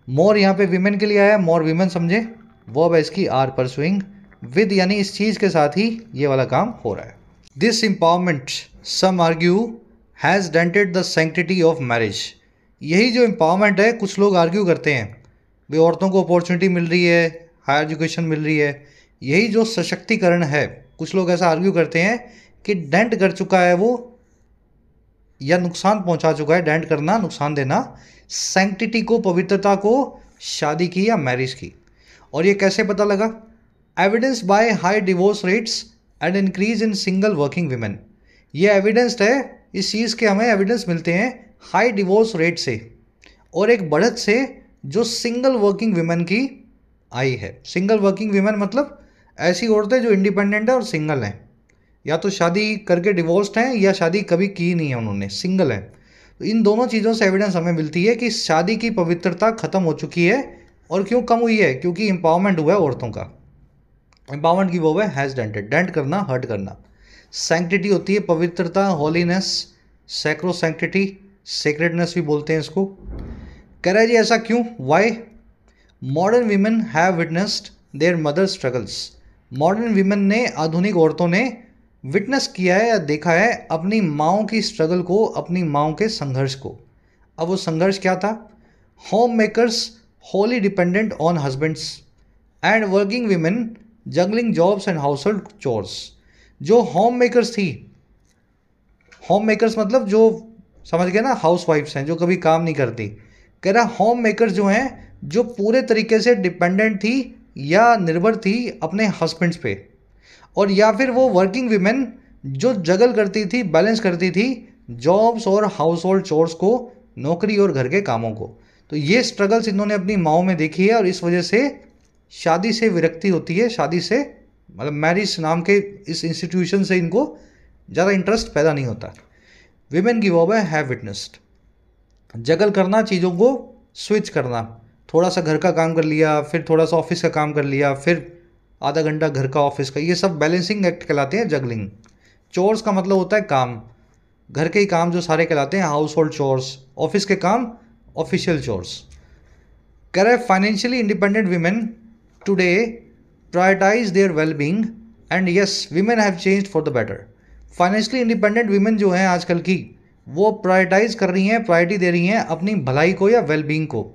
मोर यहाँ पे विमेन के लिए आया, मोर विमेन समझे, वर्ब है इसकी आर परस्यूइंग, विद यानी इस चीज़ के साथ ही ये वाला काम हो रहा है। This empowerment some argue has dented the sanctity of marriage. यही जो एम्पावरमेंट है, कुछ लोग आर्ग्यू करते हैं भाई औरतों को अपॉर्चुनिटी मिल रही है, हायर एजुकेशन मिल रही है, यही जो सशक्तिकरण है, कुछ लोग ऐसा आर्ग्यू करते हैं कि डेंट कर चुका है वो, या नुकसान पहुंचा चुका है, डेंट करना, नुकसान देना, सैंक्टिटी को, पवित्रता को, शादी की या मैरिज की। और ये कैसे पता लगा, evidence by high divorce rates and increase in single working women. ये एविडेंस्ड है, इस चीज़ के हमें एविडेंस मिलते हैं हाई डिवोर्स रेट से और एक बढ़त से जो सिंगल वर्किंग विमेन की आई है। सिंगल वर्किंग विमेन मतलब ऐसी औरतें जो इंडिपेंडेंट है और सिंगल हैं, या तो शादी करके डिवोर्स्ड हैं या शादी कभी की नहीं है उन्होंने, सिंगल है। तो इन दोनों चीज़ों से एविडेंस हमें मिलती है कि शादी की पवित्रता खत्म हो चुकी है। और क्यों कम हुई है, क्योंकि एम्पावरमेंट हुआ है औरतों का। एम्पावरमेंट की वो है हैज़ डेंटेड, डेंट करना, हर्ट करना। सैंक्टिटी होती है पवित्रता, हॉलीनेस, सैक्रो सैंक्टिटी, सेक्रेडनेस भी बोलते हैं इसको। कह रहा है जी ऐसा क्यों, why, modern women have witnessed their mother struggles. Modern women ने, आधुनिक औरतों ने विटनेस किया है या देखा है अपनी माँओं की स्ट्रगल को, अपनी माँओं के संघर्ष को। अब वो संघर्ष क्या था, homemakers wholly dependent on husbands and working women juggling jobs and household chores. जो होम मेकर्स थी, होम मेकर्स मतलब जो समझ गए ना, हाउस वाइफ्स हैं जो कभी काम नहीं करती। कह रहा होम मेकर्स जो हैं जो पूरे तरीके से डिपेंडेंट थी या निर्भर थी अपने हस्बैंड्स पे, और या फिर वो वर्किंग वीमेन जो जगल करती थी, बैलेंस करती थी जॉब्स और हाउस होल्ड चोर्स को, नौकरी और घर के कामों को। तो ये स्ट्रगल्स इन्होंने अपनी माओ में देखी है और इस वजह से शादी से विरक्ति होती है, शादी से मतलब मैरिज नाम के इस इंस्टीट्यूशन से इनको ज़्यादा इंटरेस्ट पैदा नहीं होता। Women give away have witnessed, juggle करना, चीज़ों को स्विच करना, थोड़ा सा घर का काम कर लिया, फिर थोड़ा सा ऑफिस का काम कर लिया, फिर आधा घंटा घर का ऑफिस का, ये सब बैलेंसिंग एक्ट कहलाते हैं, जगलिंग। चोर्स का मतलब होता है काम, घर के ही काम जो सारे कहलाते हैं हाउस होल्ड चोर्स, ऑफिस के काम ऑफिशियल चोर्स। कह रहे financially independent women today prioritize their well being and yes women have changed for the better. Financially independent women जो हैं आजकल की, वो प्रायोरिटाइज कर रही हैं, प्रायोरिटी दे रही हैं अपनी भलाई को या वेल बींग को,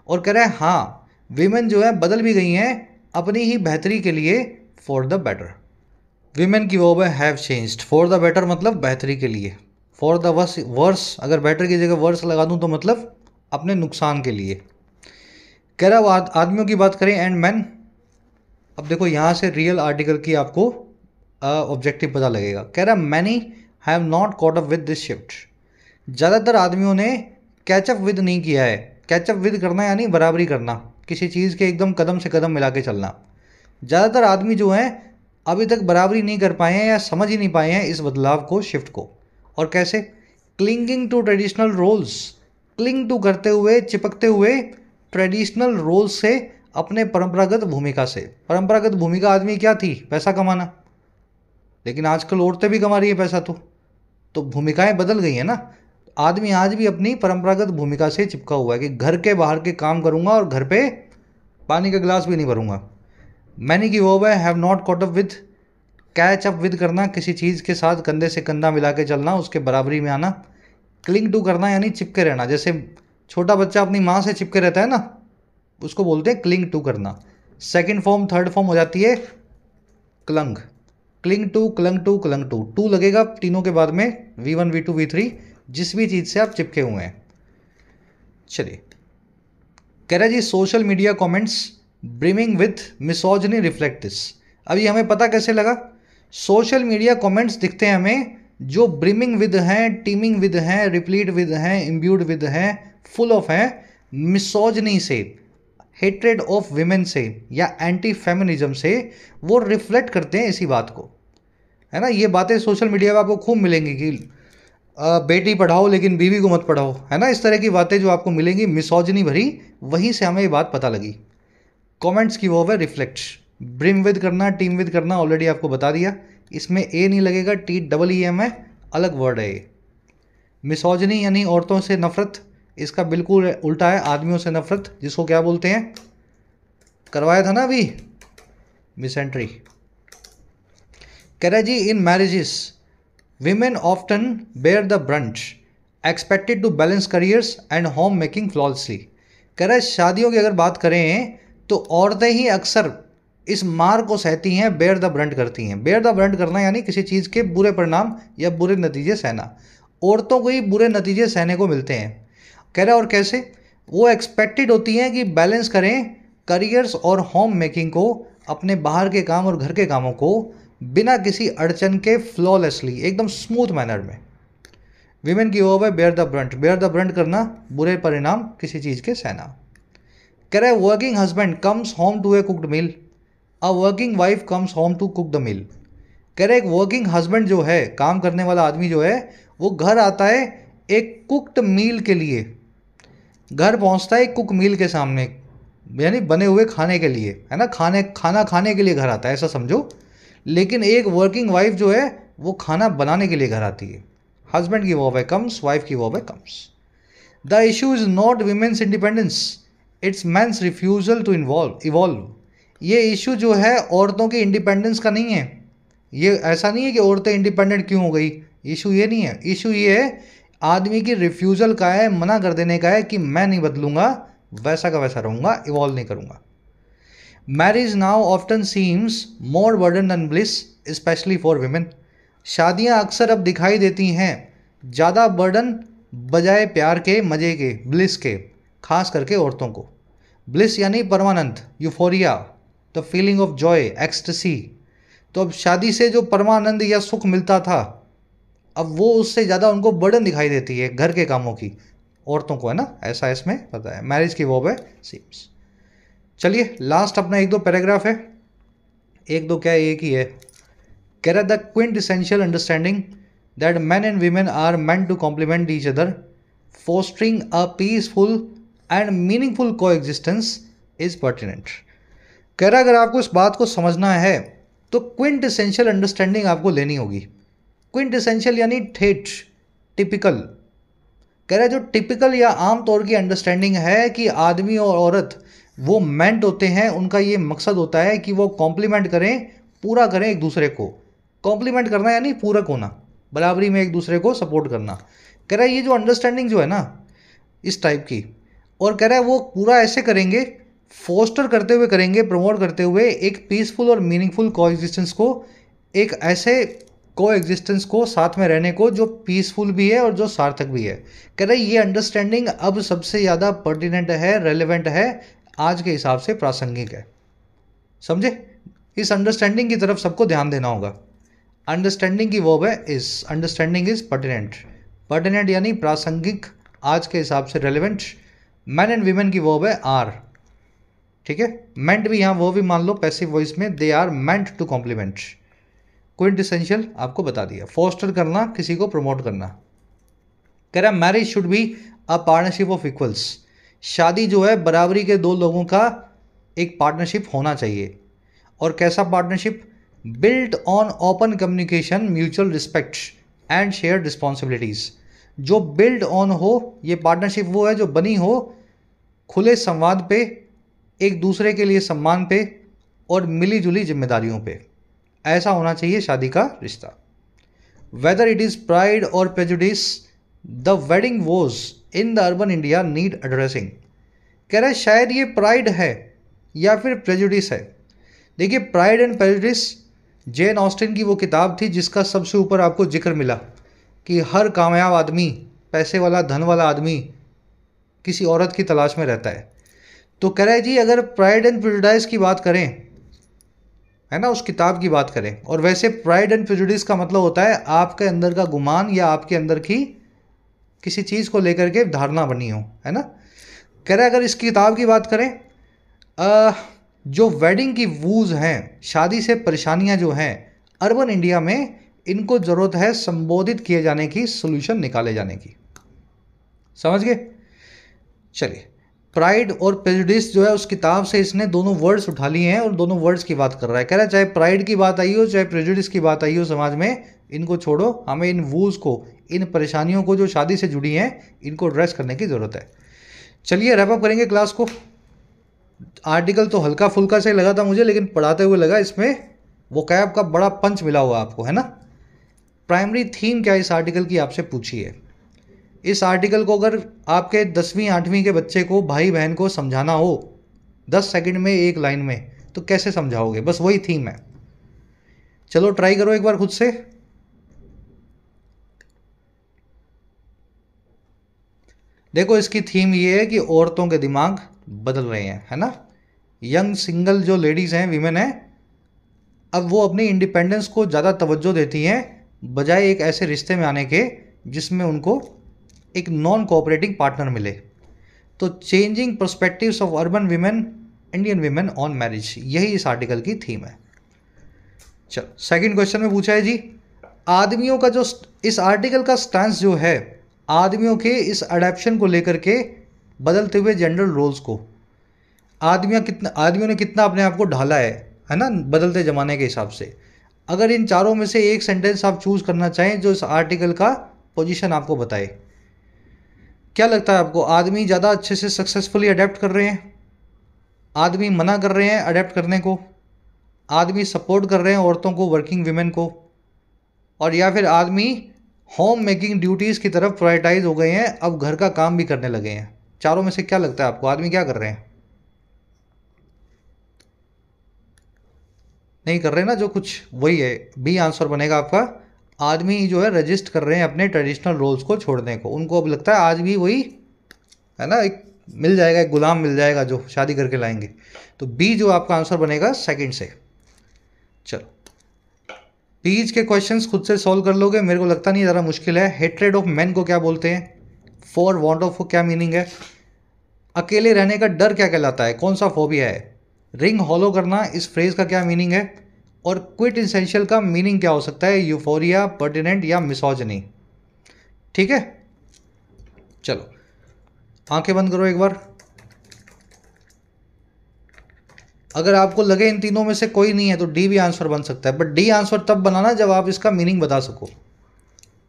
और कह रहे हैं हाँ वीमेन जो है बदल भी गई हैं अपनी ही बेहतरी के लिए, फॉर द बेटर। वीमेन की वर्ब है have changed, for the better मतलब बेहतरी के लिए, फॉर द वर्स अगर बेटर की जगह वर्स लगा दूं तो मतलब अपने नुकसान के लिए। कह रहा है आदमियों की बात करें एंड मैन। अब देखो यहाँ से रियल आर्टिकल की आपको ऑब्जेक्टिव पता लगेगा। कह रहा many have not caught up with this shift, ज़्यादातर आदमियों ने कैचअप विद नहीं किया है। कैचअप विद करना यानी बराबरी करना, किसी चीज़ के एकदम कदम से कदम मिला के चलना। ज़्यादातर आदमी जो हैं अभी तक बराबरी नहीं कर पाए हैं या समझ ही नहीं पाए हैं इस बदलाव को, शिफ्ट को। और कैसे? Clinging to traditional roles, cling to करते हुए, चिपकते हुए ट्रेडिशनल रोल्स से, अपने परंपरागत भूमिका से। परंपरागत भूमिका आदमी क्या थी? पैसा कमाना, लेकिन आजकल औरतें भी कमा रही है पैसा, तो भूमिकाएं बदल गई हैं ना। आदमी आज भी अपनी परंपरागत भूमिका से चिपका हुआ है कि घर के बाहर के काम करूंगा और घर पे पानी का गिलास भी नहीं भरूंगा। मैनी की वर्ब है have not caught up with, catch up with करना, किसी चीज़ के साथ कंधे से कंधा मिला के चलना, उसके बराबरी में आना। क्लिंग टू करना यानी चिपके रहना, जैसे छोटा बच्चा अपनी माँ से चिपके रहता है ना, उसको बोलते हैं क्लिंग टू करना। सेकंड फॉर्म थर्ड फॉर्म हो जाती है clung, cling to, clung to, clung to, to लगेगा तीनों के बाद में, V1 V2 V3, जिस भी चीज़ से आप चिपके हुए हैं। चलिए, कह रहा जी social media comments brimming with misogyny reflect this. अभी हमें पता कैसे लगा? सोशल मीडिया कमेंट्स दिखते हैं हमें जो ब्रिमिंग विद हैं, टीमिंग विद हैं, रिप्लीट विद हैं, इम्ब्यूड विद हैं, फुल ऑफ हैं मिसोजिनी से, हेट्रेड ऑफ विमेन से या एंटी फेमिनिज्म से, वो रिफ्लेक्ट करते हैं इसी बात को, है ना। ये बातें सोशल मीडिया पर आपको खूब मिलेंगी कि बेटी पढ़ाओ लेकिन बीवी को मत पढ़ाओ, है ना। इस तरह की बातें जो आपको मिलेंगी मिसोजिनी भरी, वहीं से हमें ये बात पता लगी। कमेंट्स की वो है रिफ्लेक्ट, ब्रिम विद करना, टीम विद करना, ऑलरेडी आपको बता दिया। इसमें ए नहीं लगेगा, TEEM है, अलग वर्ड है ये। मिसोजिनी यानी औरतों से नफरत, इसका बिल्कुल उल्टा है आदमियों से नफरत, जिसको क्या बोलते हैं, करवाया था ना अभी, मिसेंट्री। कह रहा जी in marriages women often bear the brunt expected to balance careers and home making flawlessly. कह रहा है शादियों की अगर बात करें तो औरतें ही अक्सर इस मार को सहती हैं, बेयर द ब्रंट करती हैं। बेयर द ब्रंट करना यानी किसी चीज़ के बुरे परिणाम या बुरे नतीजे सहना, औरतों को ही बुरे नतीजे सहने को मिलते हैं। कह रहा है और कैसे? वो एक्सपेक्टेड होती हैं कि बैलेंस करें करियर्स और होम मेकिंग को, अपने बाहर के काम और घर के कामों को, बिना किसी अड़चन के, फ्लॉलेसली, एकदम स्मूथ मैनर में। विमेन की वर्ब है bear the brunt, bear the brunt करना, बुरे परिणाम किसी चीज़ के सहना। कह रहा है working husband comes home to a cooked meal, a working wife comes home to cook the meal. कह रहे एक वर्किंग हस्बैंड जो है, काम करने वाला आदमी जो है, वो घर आता है एक कुकड मील के लिए, घर पहुंचता है एक कुक मील के सामने, यानी बने हुए खाने के लिए, है ना। खाना खाने के लिए घर आता है, ऐसा समझो। लेकिन एक वर्किंग वाइफ जो है वो खाना बनाने के लिए घर आती है। हस्बैंड की वर्ब है कम्स, वाइफ की वर्ब है comes. The issue is not women's independence, it's man's refusal to evolve. ये इशू जो है औरतों के इंडिपेंडेंस का नहीं है। ये ऐसा नहीं है कि औरतें इंडिपेंडेंट क्यों हो गई, इशू ये नहीं है। इशू ये है आदमी की रिफ्यूज़ल का है, मना कर देने का है कि मैं नहीं बदलूंगा, वैसा का वैसा रहूँगा, इवॉल्व नहीं करूँगा। Marriage now often seems more burden than bliss, especially for women. शादियाँ अक्सर अब दिखाई देती हैं ज़्यादा बर्डन बजाय प्यार के, मज़े के, ब्लिस के, खास करके औरतों को। ब्लिस यानी परमानंद, euphoria, the feeling of joy, ecstasy. तो अब शादी से जो परमानंद या सुख मिलता था, अब वो उससे ज़्यादा उनको बर्डन दिखाई देती है घर के कामों की, औरतों को, है ना, ऐसा इसमें पता है। मैरिज की वर्ब है सीम्स। चलिए लास्ट अपना एक दो पैराग्राफ है, एक दो क्या है, एक ही है। कह रहा the quintessential understanding that man and women are meant to complement each other, fostering a peaceful and meaningful coexistence is pertinent. कह रहा अगर आपको इस बात को समझना है तो क्विंट एसेंशियल अंडरस्टैंडिंग आपको लेनी होगी। क्विंट एसेंशियल यानी ठेठ, टिपिकल। कह रहा है जो टिपिकल या आम तौर की अंडरस्टैंडिंग है कि आदमी और औरत वो मेंट होते हैं, उनका ये मकसद होता है कि वो कॉम्प्लीमेंट करें, पूरा करें एक दूसरे को। कॉम्प्लीमेंट करना यानी पूरक होना, बराबरी में एक दूसरे को सपोर्ट करना। कह रहा है ये जो अंडरस्टैंडिंग जो है ना इस टाइप की, और कह रहा है वो पूरा ऐसे करेंगे, फोस्टर करते हुए करेंगे, प्रमोट करते हुए एक पीसफुल और मीनिंगफुल को एग्जिस्टेंस को, एक ऐसे को एग्जिस्टेंस को, साथ में रहने को जो पीसफुल भी है और जो सार्थक भी है। कह रहे ये अंडरस्टैंडिंग अब सबसे ज़्यादा पर्टिनेंट है, रेलेवेंट है, आज के हिसाब से प्रासंगिक है। समझे? इस अंडरस्टैंडिंग की तरफ सबको ध्यान देना होगा। अंडरस्टैंडिंग की वर्ब है is, understanding is pertinent. Pertinent यानी प्रासंगिक, आज के हिसाब से रेलेवेंट। मैन एंड वीमेन की वर्ब है आर, ठीक है। मेंट भी यहाँ वो भी मान लो पैसिव वॉइस में, they are meant to complement. Quintessential आपको बता दिया, फोस्टर करना, किसी को प्रमोट करना। कह रहा marriage should be a partnership of equals. शादी जो है बराबरी के दो लोगों का एक पार्टनरशिप होना चाहिए। और कैसा partnership? Built on open communication, mutual respect and share responsibilities. जो बिल्ड ऑन हो, ये पार्टनरशिप वो है जो बनी हो खुले संवाद पे, एक दूसरे के लिए सम्मान पे और मिली जुली जिम्मेदारियों पे। ऐसा होना चाहिए शादी का रिश्ता। वेदर इट इज़ प्राइड और prejudice, the wedding was in the urban India need addressing. कह रहा है शायद ये प्राइड है या फिर प्रेजुडिस है। देखिए pride and prejudice Jane Austen की वो किताब थी जिसका सबसे ऊपर आपको जिक्र मिला कि हर कामयाब आदमी, पैसे वाला, धन वाला आदमी किसी औरत की तलाश में रहता है। तो कह रहा है जी अगर प्राइड एंड प्रेजुडिस की बात करें, है ना, उस किताब की बात करें, और वैसे प्राइड एंड प्रेजुडिस का मतलब होता है आपके अंदर का गुमान या आपके अंदर की किसी चीज़ को लेकर के धारणा बनी हो, है ना। कह रहा है अगर इस किताब की बात करें, जो वेडिंग की वूज हैं, शादी से परेशानियां जो हैं अर्बन इंडिया में, इनको ज़रूरत है संबोधित किए जाने की, सोल्यूशन निकाले जाने की। समझ गए? चलिए, प्राइड और प्रेजुडिस जो है उस किताब से इसने दोनों वर्ड्स उठा लिए हैं और दोनों वर्ड्स की बात कर रहा है। कह रहा है चाहे प्राइड की बात आई हो, चाहे प्रेजुडिस की बात आई हो समाज में, इनको छोड़ो, हमें इन वूज को, इन परेशानियों को जो शादी से जुड़ी हैं, इनको एड्रेस करने की ज़रूरत है। चलिए रैप अप करेंगे क्लास को। आर्टिकल तो हल्का फुल्का से लगा था मुझे, लेकिन पढ़ाते हुए लगा इसमें वोकैब का बड़ा पंच मिला हुआ आपको, है ना। प्राइमरी थीम क्या इस आर्टिकल की आपसे पूछी है। इस आर्टिकल को अगर आपके 10वीं 8वीं के बच्चे को, भाई बहन को समझाना हो 10 सेकंड में, एक लाइन में, तो कैसे समझाओगे? बस वही थीम है। चलो ट्राई करो एक बार खुद से। देखो इसकी थीम ये है कि औरतों के दिमाग बदल रहे हैं, है ना। यंग सिंगल जो लेडीज़ हैं, वीमेन हैं, अब वो अपनी इंडिपेंडेंस को ज़्यादा तवज्जो देती हैं बजाय एक ऐसे रिश्ते में आने के जिसमें उनको एक नॉन कोऑपरेटिंग पार्टनर मिले। तो changing perspectives of urban women, Indian women on marriage, यही इस आर्टिकल की थीम है। चलो सेकंड क्वेश्चन में पूछा है जी, आदमियों का जो इस आर्टिकल का स्टैंस जो है, आदमियों के इस अडेप्शन को लेकर के, बदलते हुए जेंडर रोल्स को, आदमियों ने कितना अपने आप को ढाला है ना, बदलते ज़माने के हिसाब से। अगर इन चारों में से एक सेंटेंस आप चूज़ करना चाहें जो इस आर्टिकल का पोजीशन आपको बताए, क्या लगता है आपको? आदमी ज़्यादा अच्छे से सक्सेसफुली अडेप्ट कर रहे हैं, आदमी मना कर रहे हैं अडेप्ट करने को, आदमी सपोर्ट कर रहे हैं औरतों को, वर्किंग वीमेन को, और या फिर आदमी होम मेकिंग ड्यूटीज़ की तरफ प्रायोरिटाइज हो गए हैं, अब घर का काम भी करने लगे हैं। चारों में से क्या लगता है आपको, आदमी क्या कर रहे हैं? नहीं कर रहे ना, जो कुछ वही है, बी आंसर बनेगा आपका, आदमी जो है रजिस्ट कर रहे हैं अपने ट्रेडिशनल रोल्स को छोड़ने को, उनको अब लगता है आज भी वही है ना, एक मिल जाएगा, एक गुलाम मिल जाएगा जो शादी करके लाएंगे। तो बी जो आपका आंसर बनेगा सेकंड से। चलो बीच के क्वेश्चंस खुद से सॉल्व कर लोगे, मेरे को लगता नहीं ज़रा मुश्किल है। हेट्रेड ऑफ मैन को क्या बोलते हैं? फॉर वांट ऑफ को क्या मीनिंग है? अकेले रहने का डर क्या कहलाता है, कौन सा फोबिया है? रिंग हॉलो करना, इस फ्रेज का क्या मीनिंग है? और क्विट इसेंशियल का मीनिंग क्या हो सकता है? यूफोरिया, पर्टिनेंट या मिसोजनी? ठीक है, चलो आंखें बंद करो एक बार। अगर आपको लगे इन तीनों में से कोई नहीं है तो डी भी आंसर बन सकता है, बट डी आंसर तब बनाना जब आप इसका मीनिंग बता सको,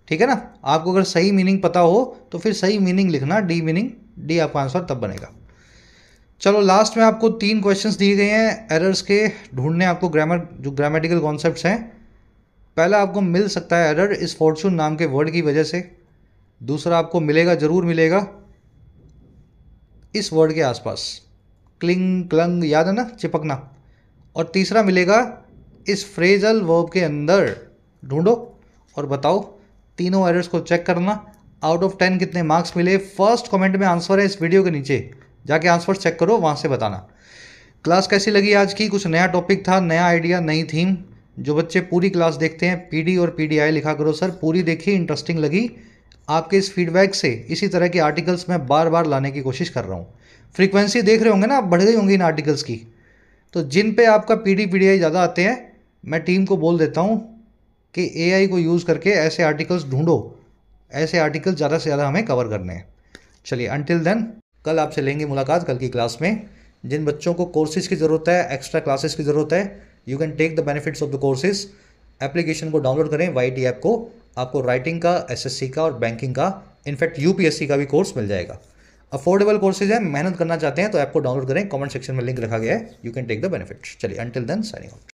ठीक है ना। आपको अगर सही मीनिंग पता हो तो फिर सही मीनिंग लिखना, डी मीनिंग, डी आपका आंसर तब बनेगा। चलो लास्ट में आपको 3 क्वेश्चंस दिए गए हैं एरर्स के, ढूंढने आपको ग्रामर जो ग्रामेटिकल कॉन्सेप्ट्स हैं। पहला आपको मिल सकता है एरर इस फॉर्चून नाम के वर्ड की वजह से, दूसरा आपको मिलेगा, जरूर मिलेगा, इस वर्ड के आसपास, क्लिंग क्लंग याद है ना, चिपकना, और तीसरा मिलेगा इस फ्रेजल वर्ब के अंदर। ढूंढो और बताओ, तीनों एरर्स को चेक करना। आउट ऑफ 10 कितने मार्क्स मिले? फर्स्ट कमेंट में आंसर है इस वीडियो के नीचे, जाके आंसर चेक करो, वहाँ से बताना। क्लास कैसी लगी आज की? कुछ नया टॉपिक था, नया आइडिया, नई थीम। जो बच्चे पूरी क्लास देखते हैं पीडी और पीडीआई लिखा करो सर, पूरी देखी, इंटरेस्टिंग लगी। आपके इस फीडबैक से इसी तरह के आर्टिकल्स मैं बार बार लाने की कोशिश कर रहा हूँ। फ्रीक्वेंसी देख रहे होंगे ना, आप बढ़ गई होंगी इन आर्टिकल्स की। तो जिन पे आपका पीडी पीडीआई ज़्यादा आते हैं, मैं टीम को बोल देता हूँ कि एआई को यूज़ करके ऐसे आर्टिकल्स ढूंढो, ऐसे आर्टिकल्स ज़्यादा से ज़्यादा हमें कवर करने हैं। चलिए अंटिल देन, कल आपसे लेंगे मुलाकात कल की क्लास में। जिन बच्चों को कोर्सेज की ज़रूरत है, एक्स्ट्रा क्लासेस की ज़रूरत है, you can take the benefits of the courses. Application को डाउनलोड करें, YT ऐप को, आपको राइटिंग का, SSC का और बैंकिंग का, इनफैक्ट UPSC का भी कोर्स मिल जाएगा। अफोर्डेबल कोर्सेज है, मेहनत करना चाहते हैं तो ऐप को डाउनलोड करें, कमेंट सेक्शन में लिंक रखा गया है, you can take the benefits. चलिए अंटिल देन साइनिंग आउट।